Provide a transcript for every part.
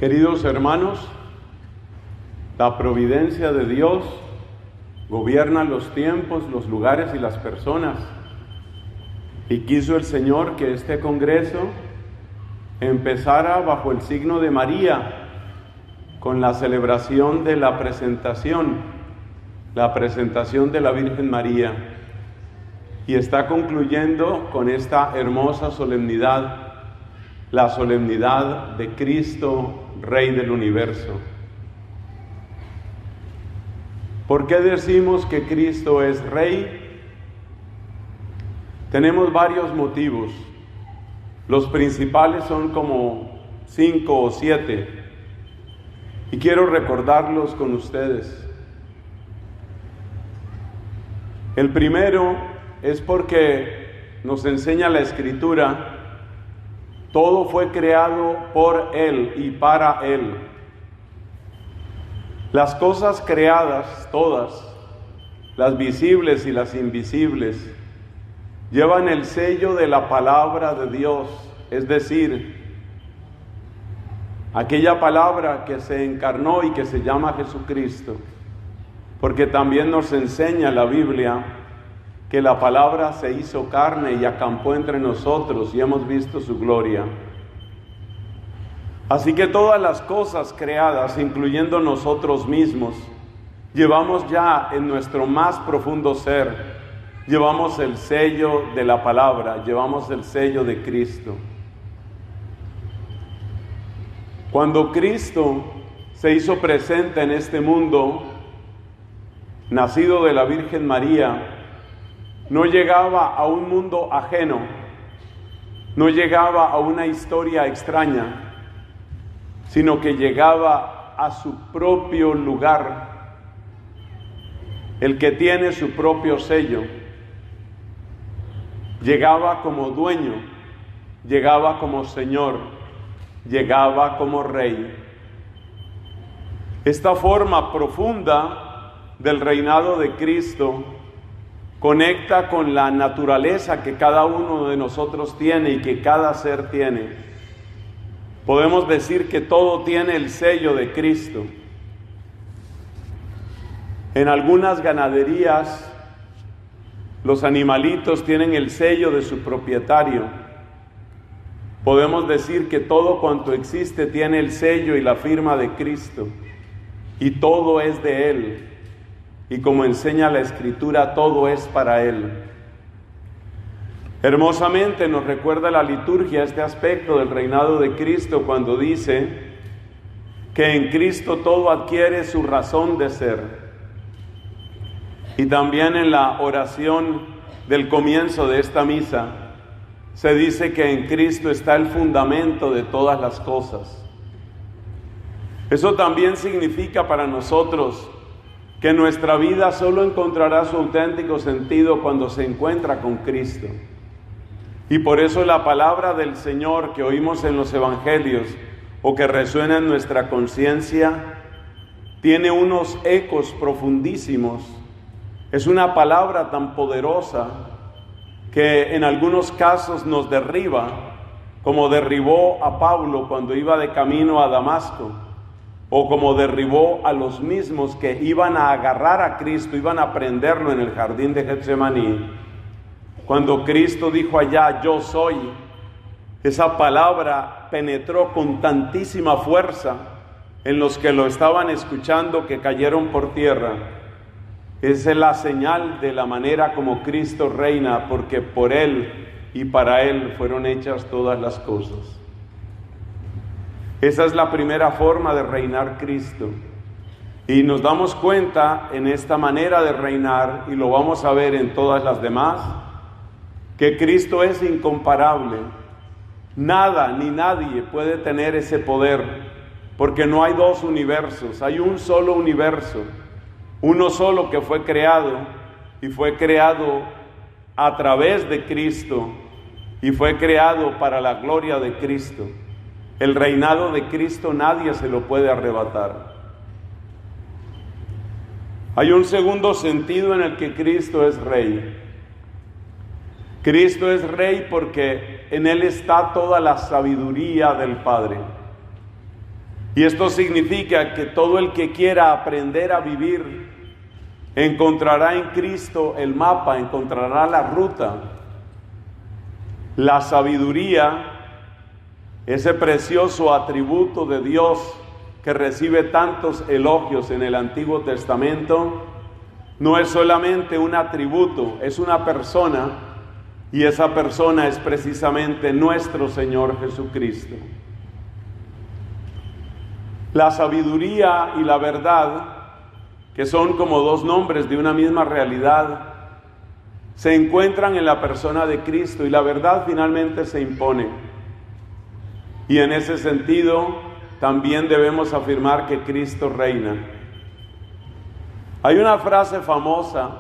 Queridos hermanos, la providencia de Dios gobierna los tiempos, los lugares y las personas. Y quiso el Señor que este congreso empezara bajo el signo de María, con la celebración de la presentación de la Virgen María. Y está concluyendo con esta hermosa solemnidad, la solemnidad de Cristo, Rey del universo. ¿Por qué decimos que Cristo es Rey? Tenemos varios motivos. Los principales son como 5 o 7, y quiero recordarlos con ustedes. El primero es porque nos enseña la Escritura: todo fue creado por Él y para Él. Las cosas creadas, todas, las visibles y las invisibles, llevan el sello de la palabra de Dios, es decir, aquella palabra que se encarnó y que se llama Jesucristo, porque también nos enseña la Biblia que la palabra se hizo carne y acampó entre nosotros y hemos visto su gloria. Así que todas las cosas creadas, incluyendo nosotros mismos, llevamos ya en nuestro más profundo ser, llevamos el sello de la palabra, llevamos el sello de Cristo. Cuando Cristo se hizo presente en este mundo, nacido de la Virgen María, no llegaba a un mundo ajeno, no llegaba a una historia extraña, sino que llegaba a su propio lugar, el que tiene su propio sello. Llegaba como dueño, llegaba como Señor, llegaba como Rey. Esta forma profunda del reinado de Cristo conecta con la naturaleza que cada uno de nosotros tiene y que cada ser tiene. Podemos decir que todo tiene el sello de Cristo. En algunas ganaderías, los animalitos tienen el sello de su propietario. Podemos decir que todo cuanto existe tiene el sello y la firma de Cristo, y todo es de Él. Y como enseña la Escritura, todo es para Él. Hermosamente nos recuerda la liturgia este aspecto del reinado de Cristo cuando dice que en Cristo todo adquiere su razón de ser. Y también en la oración del comienzo de esta misa se dice que en Cristo está el fundamento de todas las cosas. Eso también significa para nosotros que nuestra vida solo encontrará su auténtico sentido cuando se encuentra con Cristo. Y por eso la palabra del Señor que oímos en los evangelios o que resuena en nuestra conciencia tiene unos ecos profundísimos. Es una palabra tan poderosa que en algunos casos nos derriba, como derribó a Pablo cuando iba de camino a Damasco, o como derribó a los mismos que iban a agarrar a Cristo, iban a prenderlo en el jardín de Getsemaní. Cuando Cristo dijo allá, yo soy, esa palabra penetró con tantísima fuerza en los que lo estaban escuchando que cayeron por tierra. Esa es la señal de la manera como Cristo reina, porque por Él y para Él fueron hechas todas las cosas. Esa es la primera forma de reinar Cristo. Y nos damos cuenta en esta manera de reinar, y lo vamos a ver en todas las demás, que Cristo es incomparable. Nada ni nadie puede tener ese poder, porque no hay dos universos, hay un solo universo, uno solo que fue creado, y fue creado a través de Cristo, y fue creado para la gloria de Cristo. El reinado de Cristo nadie se lo puede arrebatar. Hay un segundo sentido en el que Cristo es Rey. Cristo es Rey porque en Él está toda la sabiduría del Padre. Y esto significa que todo el que quiera aprender a vivir encontrará en Cristo el mapa, encontrará la ruta, la sabiduría, ese precioso atributo de Dios que recibe tantos elogios en el Antiguo Testamento. No es solamente un atributo, es una persona, y esa persona es precisamente nuestro Señor Jesucristo. La sabiduría y la verdad, que son como dos nombres de una misma realidad, se encuentran en la persona de Cristo, y la verdad finalmente se impone. Y en ese sentido, también debemos afirmar que Cristo reina. Hay una frase famosa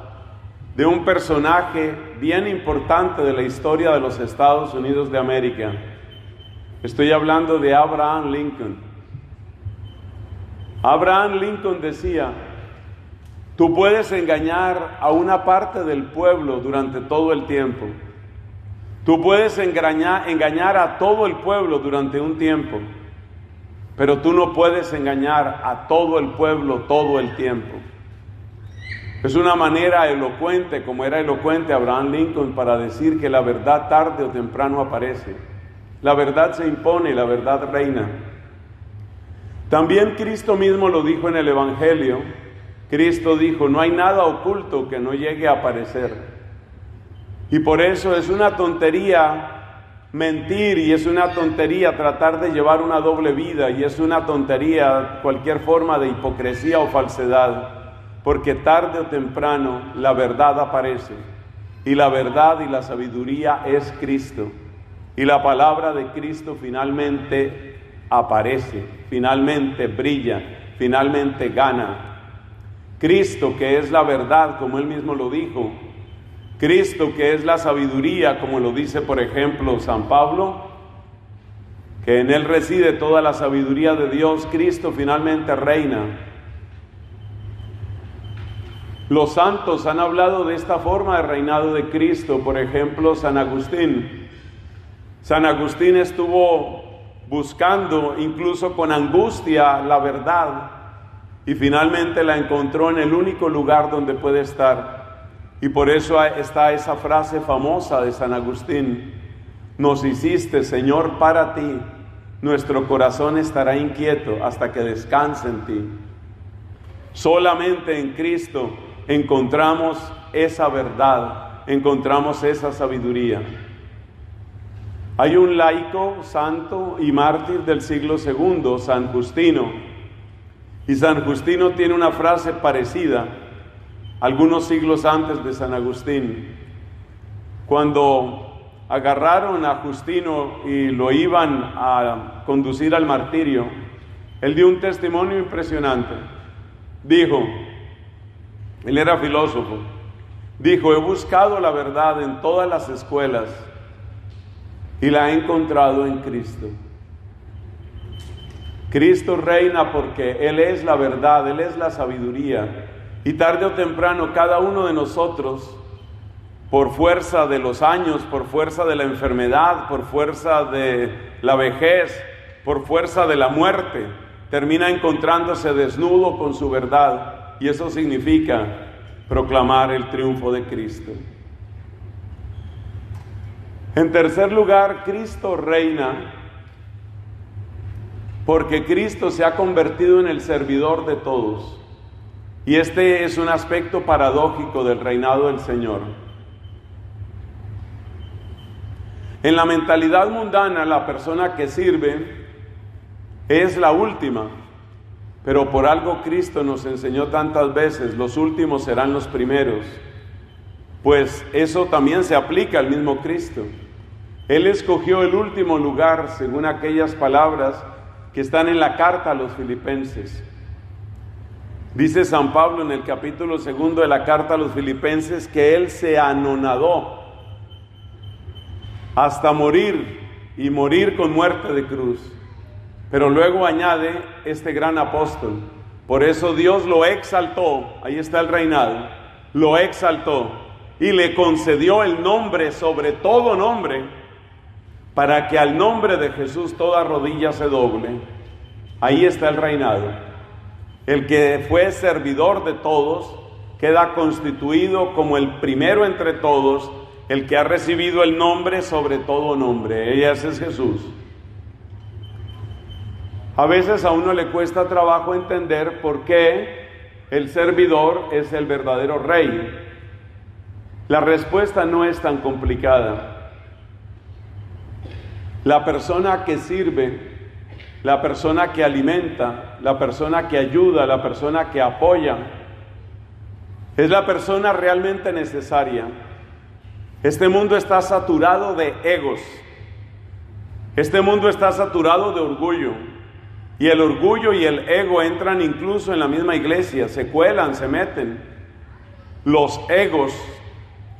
de un personaje bien importante de la historia de los Estados Unidos de América. Estoy hablando de Abraham Lincoln. Abraham Lincoln decía: tú puedes engañar a una parte del pueblo durante todo el tiempo. Tú puedes engañar a todo el pueblo durante un tiempo, pero tú no puedes engañar a todo el pueblo todo el tiempo. Es una manera elocuente, como era elocuente Abraham Lincoln, para decir que la verdad tarde o temprano aparece. La verdad se impone y la verdad reina. También Cristo mismo lo dijo en el Evangelio. Cristo dijo: no hay nada oculto que no llegue a aparecer. Y por eso es una tontería mentir, y es una tontería tratar de llevar una doble vida, y es una tontería cualquier forma de hipocresía o falsedad, porque tarde o temprano la verdad aparece, y la verdad y la sabiduría es Cristo, y la palabra de Cristo finalmente aparece, finalmente brilla, finalmente gana. Cristo, que es la verdad, como Él mismo lo dijo, Cristo, que es la sabiduría, como lo dice por ejemplo San Pablo, que en Él reside toda la sabiduría de Dios. Cristo finalmente reina. Los santos han hablado de esta forma de reinado de Cristo. Por ejemplo, San Agustín. San Agustín estuvo buscando incluso con angustia la verdad, y finalmente la encontró en el único lugar donde puede estar. Y por eso está esa frase famosa de San Agustín: nos hiciste, Señor, para ti, nuestro corazón estará inquieto hasta que descanse en ti. Solamente en Cristo encontramos esa verdad, encontramos esa sabiduría. Hay un laico, santo y mártir del siglo II, San Justino, y San Justino tiene una frase parecida, algunos siglos antes de San Agustín. Cuando agarraron a Justino y lo iban a conducir al martirio, él dio un testimonio impresionante. Dijo, él era filósofo, dijo: he buscado la verdad en todas las escuelas y la he encontrado en Cristo. Cristo reina porque Él es la verdad, Él es la sabiduría. Y tarde o temprano cada uno de nosotros, por fuerza de los años, por fuerza de la enfermedad, por fuerza de la vejez, por fuerza de la muerte, termina encontrándose desnudo con su verdad. Y eso significa proclamar el triunfo de Cristo. En tercer lugar, Cristo reina porque Cristo se ha convertido en el servidor de todos. Y este es un aspecto paradójico del reinado del Señor. En la mentalidad mundana, la persona que sirve es la última, pero por algo Cristo nos enseñó tantas veces: los últimos serán los primeros. Pues eso también se aplica al mismo Cristo. Él escogió el último lugar, según aquellas palabras que están en la carta a los Filipenses. Dice San Pablo en el capítulo 2 de la carta a los Filipenses que Él se anonadó hasta morir, y morir con muerte de cruz. Pero luego añade este gran apóstol: por eso Dios lo exaltó, ahí está el reinado, lo exaltó y le concedió el nombre sobre todo nombre, para que al nombre de Jesús toda rodilla se doble, Ahí está el reinado. El que fue servidor de todos queda constituido como el primero entre todos, el que ha recibido el nombre sobre todo nombre. Ese es Jesús. A veces a uno le cuesta trabajo entender por qué el servidor es el verdadero rey. La respuesta no es tan complicada. La persona que sirve, la persona que alimenta, la persona que ayuda, la persona que apoya, es la persona realmente necesaria. Este mundo está saturado de egos. Este mundo está saturado de orgullo. Y el orgullo y el ego entran incluso en la misma iglesia, se cuelan, se meten. Los egos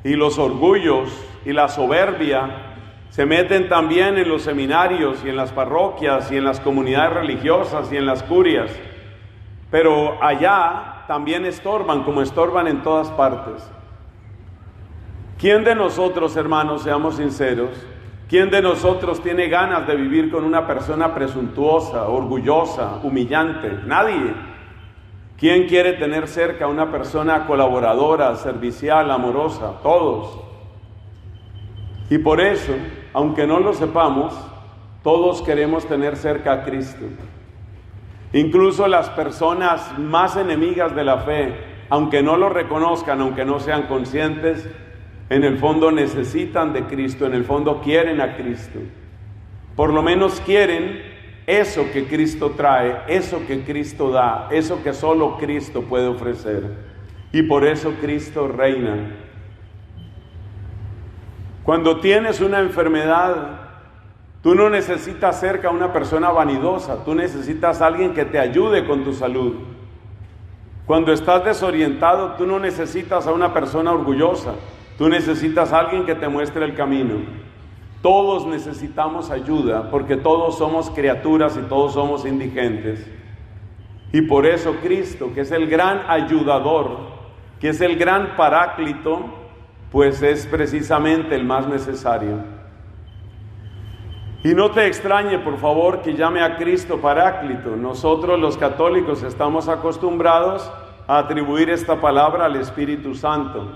y los orgullos y la soberbia se meten también en los seminarios y en las parroquias y en las comunidades religiosas y en las curias. Pero allá también estorban, como estorban en todas partes. ¿Quién de nosotros, hermanos, seamos sinceros, quién de nosotros tiene ganas de vivir con una persona presuntuosa, orgullosa, humillante? Nadie. ¿Quién quiere tener cerca a una persona colaboradora, servicial, amorosa? Todos. Y por eso, aunque no lo sepamos, todos queremos tener cerca a Cristo. Incluso las personas más enemigas de la fe, aunque no lo reconozcan, aunque no sean conscientes, en el fondo necesitan de Cristo, en el fondo quieren a Cristo. Por lo menos quieren eso que Cristo trae, eso que Cristo da, eso que solo Cristo puede ofrecer. Y por eso Cristo reina. Cuando tienes una enfermedad, tú no necesitas cerca a una persona vanidosa, tú necesitas a alguien que te ayude con tu salud. Cuando estás desorientado, tú no necesitas a una persona orgullosa, tú necesitas a alguien que te muestre el camino. Todos necesitamos ayuda, porque todos somos criaturas y todos somos indigentes. Y por eso Cristo, que es el gran ayudador, que es el gran paráclito, pues es precisamente el más necesario. Y no te extrañe, por favor, que llame a Cristo Paráclito. Nosotros los católicos estamos acostumbrados a atribuir esta palabra al Espíritu Santo.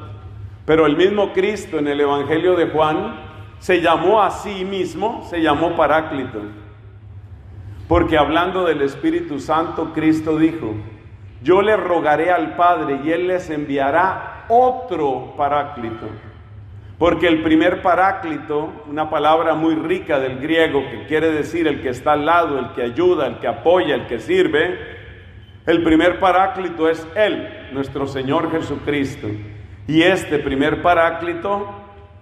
Pero el mismo Cristo en el Evangelio de Juan se llamó a sí mismo, se llamó Paráclito. Porque hablando del Espíritu Santo, Cristo dijo: yo le rogaré al Padre y Él les enviará otro Paráclito. Porque el primer Paráclito, una palabra muy rica del griego que quiere decir el que está al lado, el que ayuda, el que apoya, el que sirve, el primer Paráclito es Él, nuestro Señor Jesucristo. Y este primer Paráclito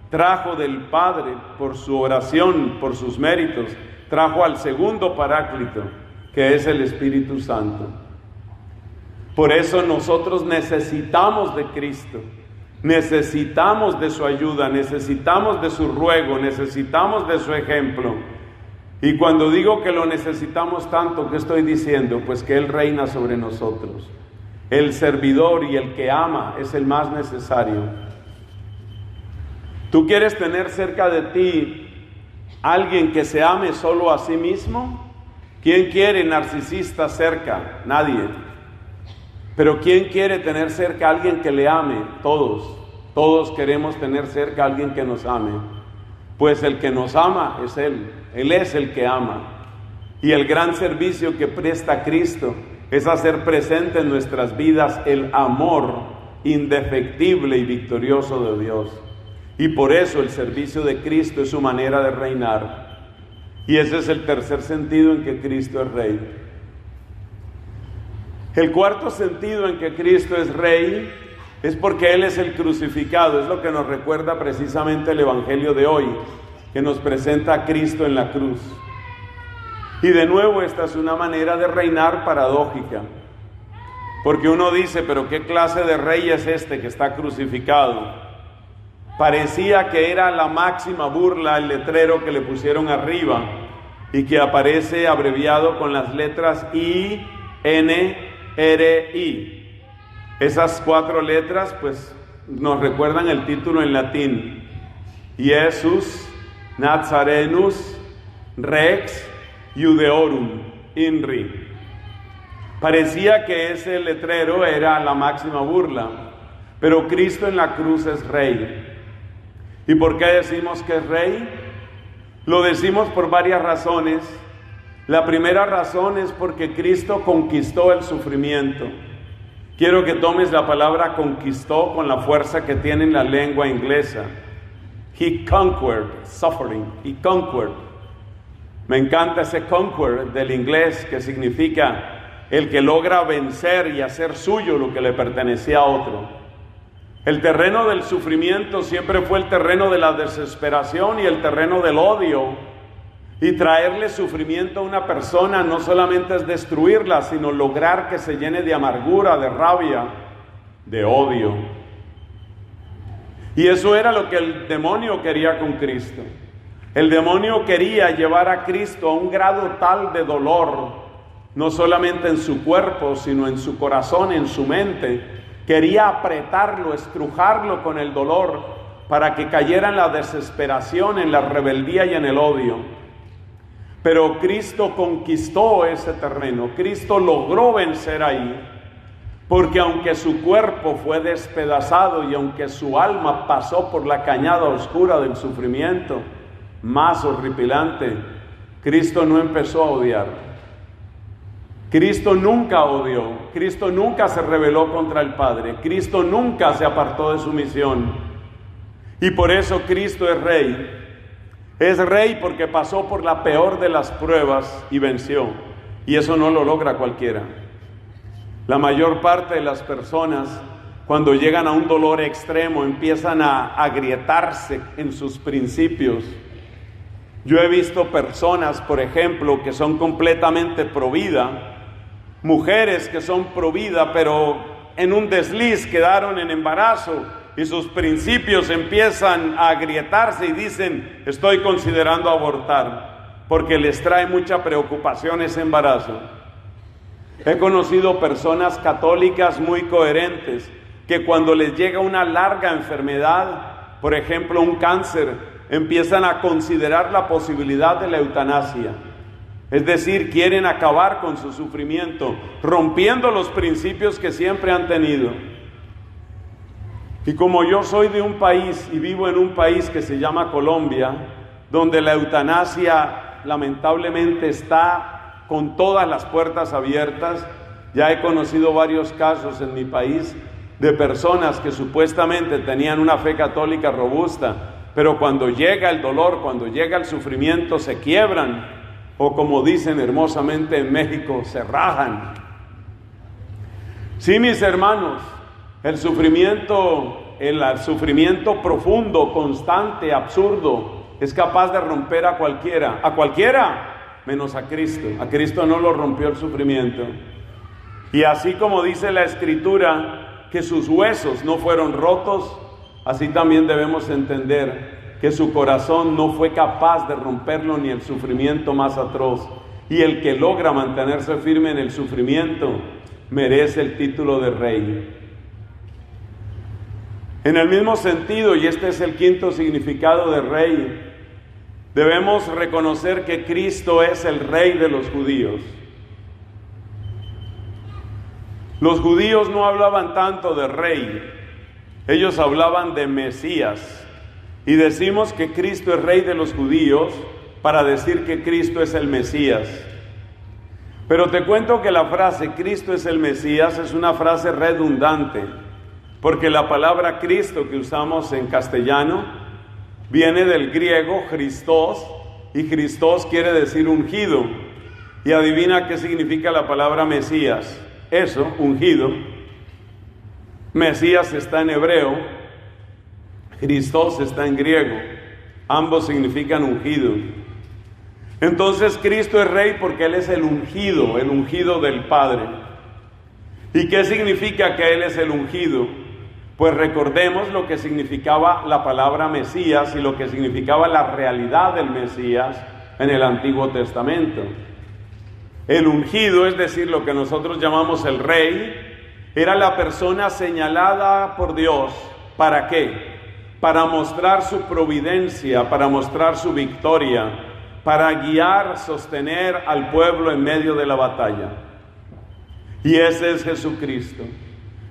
trajo del Padre, por su oración, por sus méritos, trajo al segundo Paráclito, que es el Espíritu Santo. Por eso nosotros necesitamos de Cristo. Necesitamos de su ayuda, necesitamos de su ruego, necesitamos de su ejemplo. Y cuando digo que lo necesitamos tanto, ¿qué estoy diciendo? Pues que Él reina sobre nosotros. El servidor y el que ama es el más necesario. ¿Tú quieres tener cerca de ti alguien que se ame solo a sí mismo? ¿Quién quiere narcisista cerca? Nadie. Pero ¿quién quiere tener cerca a alguien que le ame? Todos. Todos queremos tener cerca a alguien que nos ame. Pues el que nos ama es Él. Él es el que ama. Y el gran servicio que presta Cristo es hacer presente en nuestras vidas el amor indefectible y victorioso de Dios. Y por eso el servicio de Cristo es su manera de reinar. Y ese es el tercer sentido en que Cristo es Rey. El cuarto sentido en que Cristo es Rey es porque Él es el crucificado. Es lo que nos recuerda precisamente el Evangelio de hoy, que nos presenta a Cristo en la cruz. Y de nuevo esta es una manera de reinar paradójica. Porque uno dice, pero ¿qué clase de rey es este que está crucificado? Parecía que era la máxima burla el letrero que le pusieron arriba y que aparece abreviado con las letras I-N-R-I. Esas 4 letras pues nos recuerdan el título en latín: Iesus Nazarenus Rex Iudeorum INRI. Parecía que ese letrero era la máxima burla, pero Cristo en la cruz es Rey. ¿Y por qué decimos que es Rey? Lo decimos por varias razones. La primera razón es porque Cristo conquistó el sufrimiento. Quiero que tomes la palabra conquistó con la fuerza que tiene en la lengua inglesa. He conquered suffering. He conquered. Me encanta ese conquer del inglés, que significa el que logra vencer y hacer suyo lo que le pertenecía a otro. El terreno del sufrimiento siempre fue el terreno de la desesperación y el terreno del odio. Y traerle sufrimiento a una persona no solamente es destruirla, sino lograr que se llene de amargura, de rabia, de odio. Y eso era lo que el demonio quería con Cristo. El demonio quería llevar a Cristo a un grado tal de dolor, no solamente en su cuerpo, sino en su corazón, en su mente. Quería apretarlo, estrujarlo con el dolor, para que cayera en la desesperación, en la rebeldía y en el odio. Pero Cristo conquistó ese terreno. Cristo logró vencer ahí, porque aunque su cuerpo fue despedazado y aunque su alma pasó por la cañada oscura del sufrimiento más horripilante, Cristo no empezó a odiar. Cristo nunca odió. Cristo nunca se rebeló contra el Padre. Cristo nunca se apartó de su misión. Y por eso Cristo es Rey. Es Rey porque pasó por la peor de las pruebas y venció. Y eso no lo logra cualquiera. La mayor parte de las personas, cuando llegan a un dolor extremo, empiezan a agrietarse en sus principios. Yo he visto personas, por ejemplo, que son completamente pro vida, mujeres que son pro vida, pero en un desliz quedaron en embarazo y sus principios empiezan a agrietarse y dicen: estoy considerando abortar, porque les trae mucha preocupación ese embarazo. He conocido personas católicas muy coherentes que cuando les llega una larga enfermedad, por ejemplo un cáncer, empiezan a considerar la posibilidad de la eutanasia. Es decir, quieren acabar con su sufrimiento, rompiendo los principios que siempre han tenido. Y como yo soy de un país y vivo en un país que se llama Colombia, donde la eutanasia lamentablemente está con todas las puertas abiertas, ya he conocido varios casos en mi país de personas que supuestamente tenían una fe católica robusta, pero cuando llega el dolor, cuando llega el sufrimiento, se quiebran, o como dicen hermosamente en México, se rajan. Sí, mis hermanos, el sufrimiento profundo, constante, absurdo, es capaz de romper a cualquiera, menos a Cristo. A Cristo no lo rompió el sufrimiento. Y así como dice la Escritura que sus huesos no fueron rotos, así también debemos entender que su corazón no fue capaz de romperlo ni el sufrimiento más atroz. Y el que logra mantenerse firme en el sufrimiento merece el título de Rey. En el mismo sentido, y este es el quinto significado de Rey, debemos reconocer que Cristo es el Rey de los judíos. Los judíos no hablaban tanto de Rey, ellos hablaban de Mesías. Y decimos que Cristo es Rey de los judíos para decir que Cristo es el Mesías. Pero te cuento que la frase Cristo es el Mesías es una frase redundante, porque la palabra Cristo que usamos en castellano viene del griego Christos, y Christos quiere decir ungido. Y adivina qué significa la palabra Mesías. Eso, ungido. Mesías está en hebreo, Christos está en griego. Ambos significan ungido. Entonces Cristo es Rey porque Él es el ungido del Padre. ¿Y qué significa que Él es el ungido? Pues recordemos lo que significaba la palabra Mesías y lo que significaba la realidad del Mesías en el Antiguo Testamento. El ungido, es decir, lo que nosotros llamamos el Rey, era la persona señalada por Dios. ¿Para qué? Para mostrar su providencia, para mostrar su victoria, para guiar, sostener al pueblo en medio de la batalla. Y ese es Jesucristo.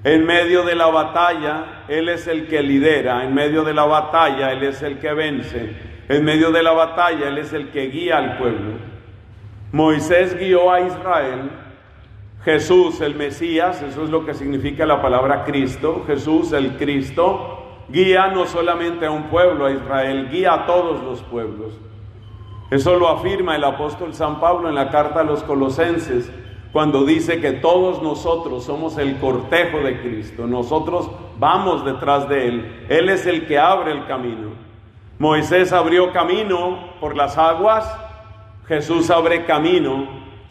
En medio de la batalla, Él es el que lidera. En medio de la batalla, Él es el que vence. En medio de la batalla, Él es el que guía al pueblo. Moisés guió a Israel. Jesús, el Mesías, eso es lo que significa la palabra Cristo. Jesús, el Cristo, guía no solamente a un pueblo, a Israel, guía a todos los pueblos. Eso lo afirma el apóstol San Pablo en la carta a los Colosenses, cuando dice que todos nosotros somos el cortejo de Cristo. Nosotros vamos detrás de Él. Él es el que abre el camino. Moisés abrió camino por las aguas. Jesús abre camino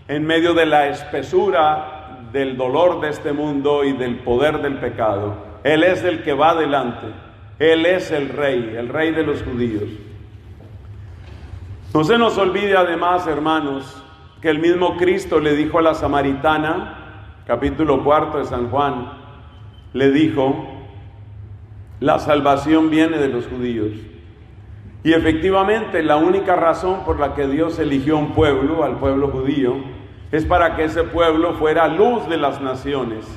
en medio de la espesura del dolor de este mundo y del poder del pecado. Él es el que va adelante. Él es el rey de los judíos. No se nos olvide además, hermanos, que el mismo Cristo le dijo a la samaritana, capítulo 4 de San Juan, le dijo, la salvación viene de los judíos. Y efectivamente, la única razón por la que Dios eligió un pueblo, al pueblo judío, es para que ese pueblo fuera luz de las naciones.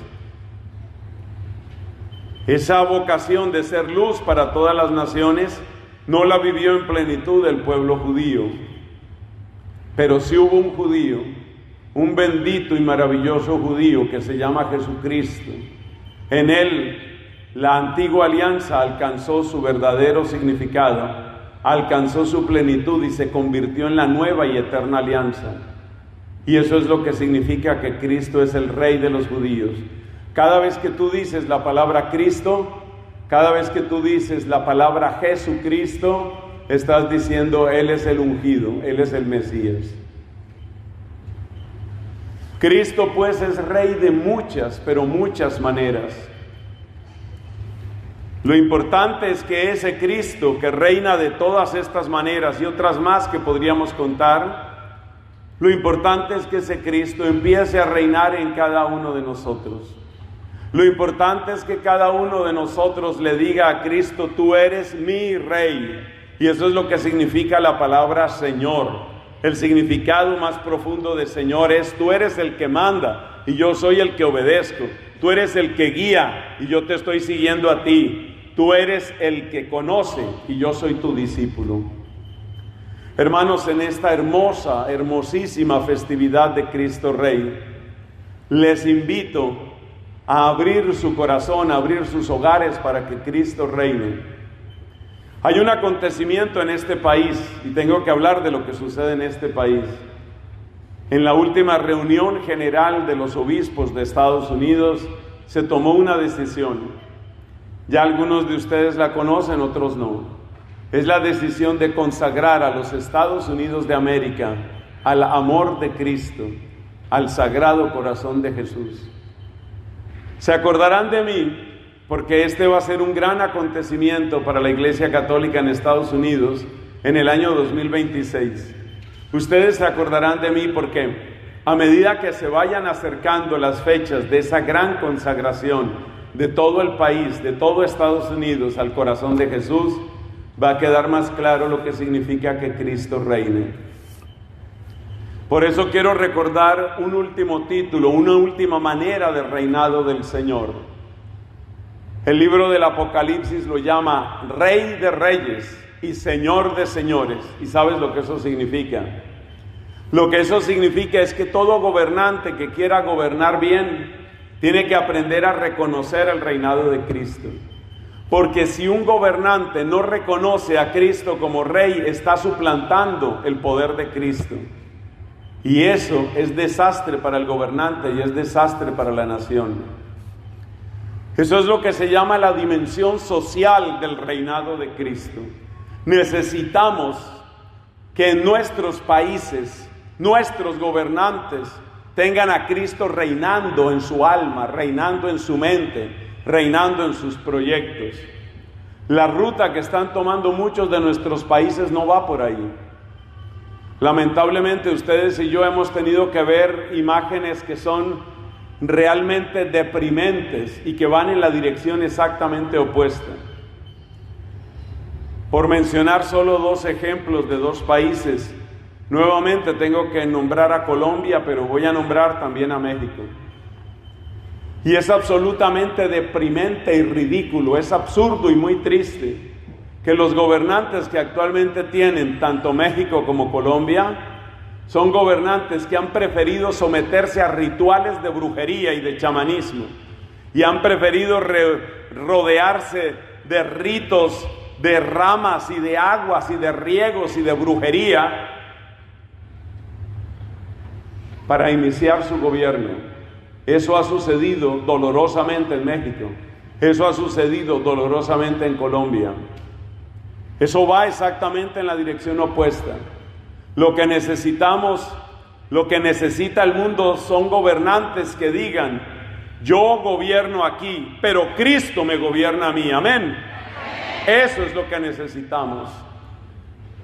Esa vocación de ser luz para todas las naciones no la vivió en plenitud el pueblo judío. Pero sí hubo un judío, un bendito y maravilloso judío que se llama Jesucristo. En Él la antigua alianza alcanzó su verdadero significado, alcanzó su plenitud y se convirtió en la nueva y eterna alianza. Y eso es lo que significa que Cristo es el Rey de los judíos. Cada vez que tú dices la palabra Cristo, cada vez que tú dices la palabra Jesucristo, estás diciendo Él es el ungido, Él es el Mesías. Cristo pues es Rey de muchas, pero muchas maneras. Lo importante es que ese Cristo que reina de todas estas maneras y otras más que podríamos contar, lo importante es que ese Cristo empiece a reinar en cada uno de nosotros. Lo importante es que cada uno de nosotros le diga a Cristo, tú eres mi Rey. Y eso es lo que significa la palabra Señor. El significado más profundo de Señor es, tú eres el que manda y yo soy el que obedezco. Tú eres el que guía y yo te estoy siguiendo a ti. Tú eres el que conoce y yo soy tu discípulo. Hermanos, en esta hermosa, hermosísima festividad de Cristo Rey, les invito a abrir su corazón, a abrir sus hogares para que Cristo reine. Hay un acontecimiento en este país, y tengo que hablar de lo que sucede en este país. En la última reunión general de los obispos de Estados Unidos, se tomó una decisión. Ya algunos de ustedes la conocen, otros no. Es la decisión de consagrar a los Estados Unidos de América al amor de Cristo, al Sagrado Corazón de Jesús. Se acordarán de mí porque este va a ser un gran acontecimiento para la Iglesia Católica en Estados Unidos en el año 2026. Ustedes se acordarán de mí porque a medida que se vayan acercando las fechas de esa gran consagración de todo el país, de todo Estados Unidos al corazón de Jesús, va a quedar más claro lo que significa que Cristo reine. Por eso quiero recordar un último título, una última manera de reinado del Señor. El libro del Apocalipsis lo llama Rey de Reyes y Señor de Señores. ¿Y sabes lo que eso significa? Lo que eso significa es que todo gobernante que quiera gobernar bien tiene que aprender a reconocer el reinado de Cristo. Porque si un gobernante no reconoce a Cristo como Rey, está suplantando el poder de Cristo. Y eso es desastre para el gobernante y es desastre para la nación. Eso es lo que se llama la dimensión social del reinado de Cristo. Necesitamos que en nuestros países, nuestros gobernantes tengan a Cristo reinando en su alma, reinando en su mente, reinando en sus proyectos. La ruta que están tomando muchos de nuestros países no va por ahí. Lamentablemente ustedes y yo hemos tenido que ver imágenes que son realmente deprimentes y que van en la dirección exactamente opuesta. Por mencionar solo dos ejemplos de dos países, nuevamente tengo que nombrar a Colombia, pero voy a nombrar también a México. Y es absolutamente deprimente y ridículo, es absurdo y muy triste que los gobernantes que actualmente tienen tanto México como Colombia son gobernantes que han preferido someterse a rituales de brujería y de chamanismo y han preferido rodearse de ritos, de ramas y de aguas y de riegos y de brujería para iniciar su gobierno. Eso ha sucedido dolorosamente en México. Eso ha sucedido dolorosamente en Colombia. Eso va exactamente en la dirección opuesta. Lo que necesitamos, lo que necesita el mundo son gobernantes que digan: yo gobierno aquí, pero Cristo me gobierna a mí. Amén. Eso es lo que necesitamos.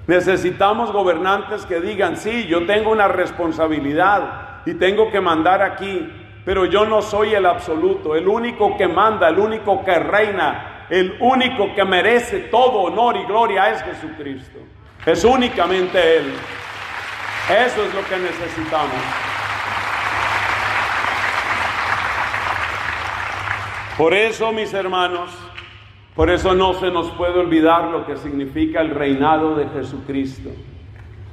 Necesitamos gobernantes que digan: sí, yo tengo una responsabilidad y tengo que mandar aquí, pero yo no soy el absoluto. El único que manda, el único que reina, el único que merece todo honor y gloria es Jesucristo. Es únicamente Él. Eso es lo que necesitamos. Por eso, mis hermanos, por eso no se nos puede olvidar lo que significa el reinado de Jesucristo.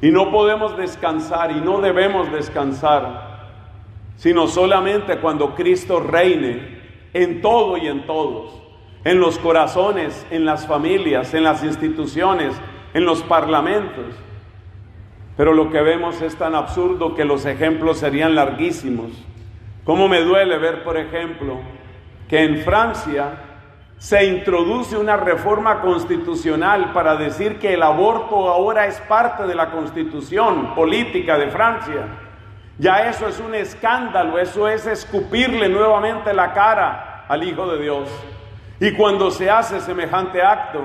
Y no podemos descansar y no debemos descansar sino solamente cuando Cristo reine en todo y en todos, en los corazones, en las familias, en las instituciones, en los parlamentos. Pero lo que vemos es tan absurdo que los ejemplos serían larguísimos. Cómo me duele ver, por ejemplo, que en Francia se introduce una reforma constitucional para decir que el aborto ahora es parte de la constitución política de Francia. Ya eso es un escándalo, eso es escupirle nuevamente la cara al Hijo de Dios. Y cuando se hace semejante acto,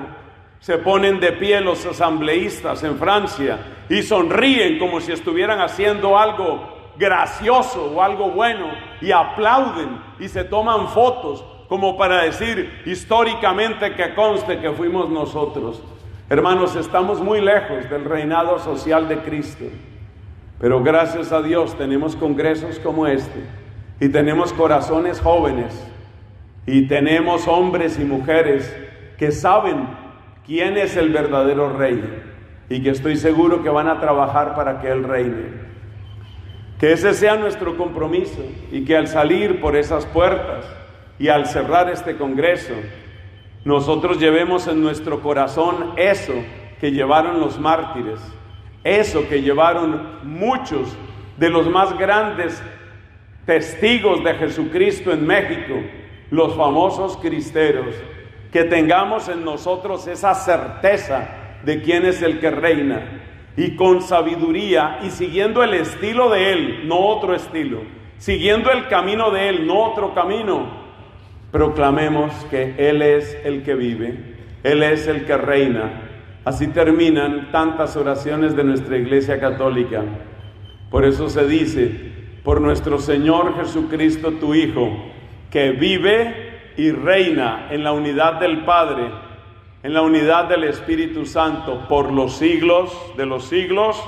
se ponen de pie los asambleístas en Francia y sonríen como si estuvieran haciendo algo gracioso o algo bueno, y aplauden y se toman fotos como para decir históricamente que conste que fuimos nosotros. Hermanos, estamos muy lejos del reinado social de Cristo. Pero gracias a Dios tenemos congresos como este, y tenemos corazones jóvenes, y tenemos hombres y mujeres que saben quién es el verdadero rey, y que estoy seguro que van a trabajar para que Él reine. Que ese sea nuestro compromiso, y que al salir por esas puertas y al cerrar este congreso, nosotros llevemos en nuestro corazón eso que llevaron los mártires, eso que llevaron muchos de los más grandes testigos de Jesucristo en México, los famosos cristeros. Que tengamos en nosotros esa certeza de quién es el que reina, y con sabiduría y siguiendo el estilo de Él, no otro estilo, siguiendo el camino de Él, no otro camino, proclamemos que Él es el que vive, Él es el que reina. Así terminan tantas oraciones de nuestra Iglesia Católica. Por eso se dice: por nuestro Señor Jesucristo, tu Hijo, que vive y reina en la unidad del Padre, en la unidad del Espíritu Santo, por los siglos de los siglos.